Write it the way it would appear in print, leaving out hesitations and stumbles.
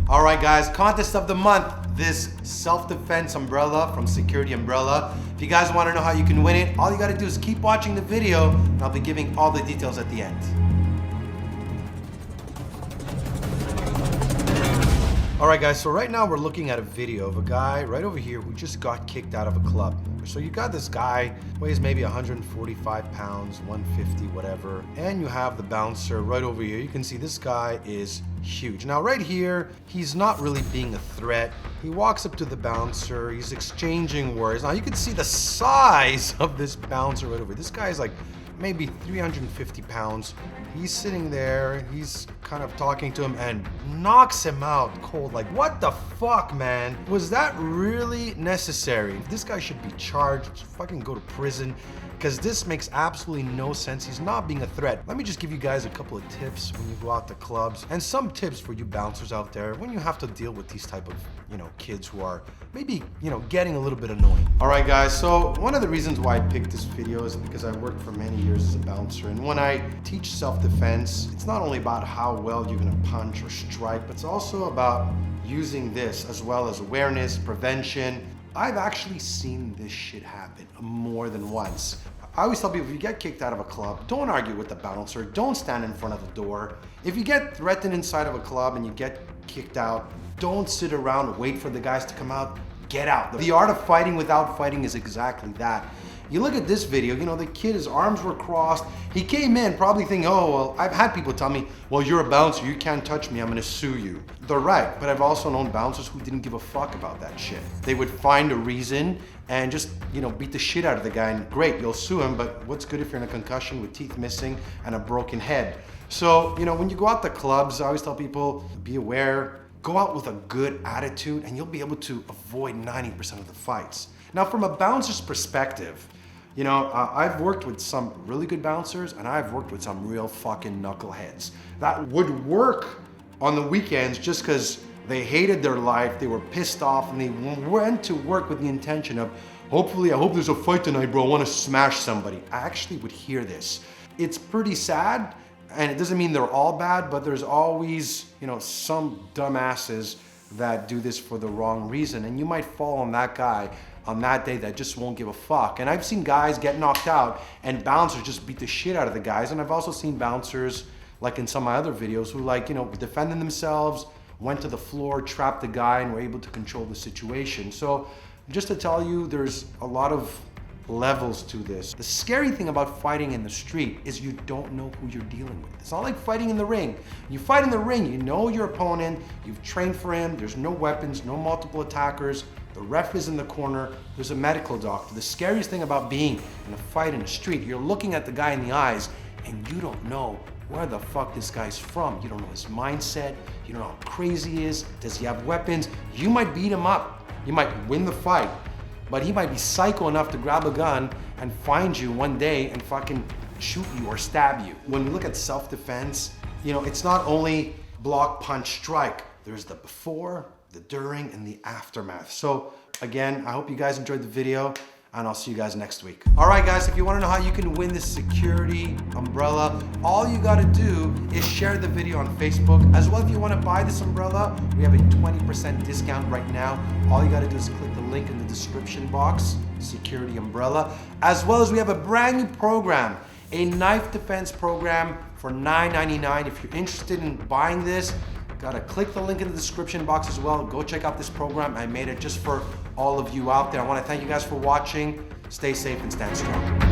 All right, guys, contest of the month, this self-defense umbrella from Security Umbrella. If you guys want to know how you can win it, all you got to do is keep watching the video, and I'll be giving all the details at the end. All right, guys, so right now we're looking at a video of a guy right over here who just got kicked out of a club. So you got this guy, weighs maybe 145 pounds, 150, whatever, and you have the bouncer right over here. You can see this guy is huge. Now right here, he's not really being a threat. He walks up to the bouncer, he's exchanging words. Now you can see the size of this bouncer right over here. This guy is like maybe 350 pounds. He's sitting there, he's kind of talking to him and knocks him out cold. Like, what the fuck, man? Was that really necessary? This guy should be charged, fucking go to prison, because this makes absolutely no sense. He's not being a threat. Let me just give you guys a couple of tips when you go out to clubs, and some tips for you bouncers out there when you have to deal with these type of, kids who are maybe, getting a little bit annoying. All right, guys, so one of the reasons why I picked this video is because I worked for many years as a bouncer, and when I teach self-defense, it's not only about how well you're gonna punch or strike, but it's also about using this as well as awareness, prevention. I've actually seen this shit happen more than once. I always tell people, if you get kicked out of a club, don't argue with the bouncer, don't stand in front of the door. If you get threatened inside of a club and you get kicked out, don't sit around and wait for the guys to come out, get out. The art of fighting without fighting is exactly that. You look at this video, the kid, his arms were crossed. He came in probably thinking, oh, well, I've had people tell me, well, you're a bouncer, you can't touch me, I'm gonna sue you. They're right, but I've also known bouncers who didn't give a fuck about that shit. They would find a reason and just, beat the shit out of the guy, and great, you'll sue him, but what's good if you're in a concussion with teeth missing and a broken head? So, when you go out to clubs, I always tell people, be aware, go out with a good attitude, and you'll be able to avoid 90% of the fights. Now, from a bouncer's perspective, I've worked with some really good bouncers, and I've worked with some real fucking knuckleheads that would work on the weekends just because they hated their life, they were pissed off, and they went to work with the intention of, hopefully, I hope there's a fight tonight, bro, I want to smash somebody. I actually would hear this. It's pretty sad, and it doesn't mean they're all bad, but there's always, some dumbasses that do this for the wrong reason, and you might fall on that guy on that day that just won't give a fuck. And I've seen guys get knocked out and bouncers just beat the shit out of the guys. And I've also seen bouncers, like in some of my other videos, who defending themselves, went to the floor, trapped the guy, and were able to control the situation. So just to tell you, there's a lot of levels to this. The scary thing about fighting in the street is you don't know who you're dealing with. It's not like fighting in the ring. You fight in the ring, you know your opponent, you've trained for him, there's no weapons, no multiple attackers, the ref is in the corner, there's a medical doctor. The scariest thing about being in a fight in the street, you're looking at the guy in the eyes and you don't know where the fuck this guy's from. You don't know his mindset, you don't know how crazy he is, does he have weapons? You might beat him up, you might win the fight, but he might be psycho enough to grab a gun and find you one day and fucking shoot you or stab you. When we look at self-defense, it's not only block, punch, strike. There's the before, the during, and the aftermath. So again, I hope you guys enjoyed the video, and I'll see you guys next week. All right, guys, if you want to know how you can win this Security Umbrella, all you got to do is share the video on Facebook. As well, if you want to buy this umbrella, we have a 20% discount right now. All you got to do is click the link in the description box, Security Umbrella. As well as we have a brand new program, a knife defense program for $9.99. If you're interested in buying this, gotta click the link in the description box as well. Go check out this program. I made it just for all of you out there. I want to thank you guys for watching. Stay safe and stand strong.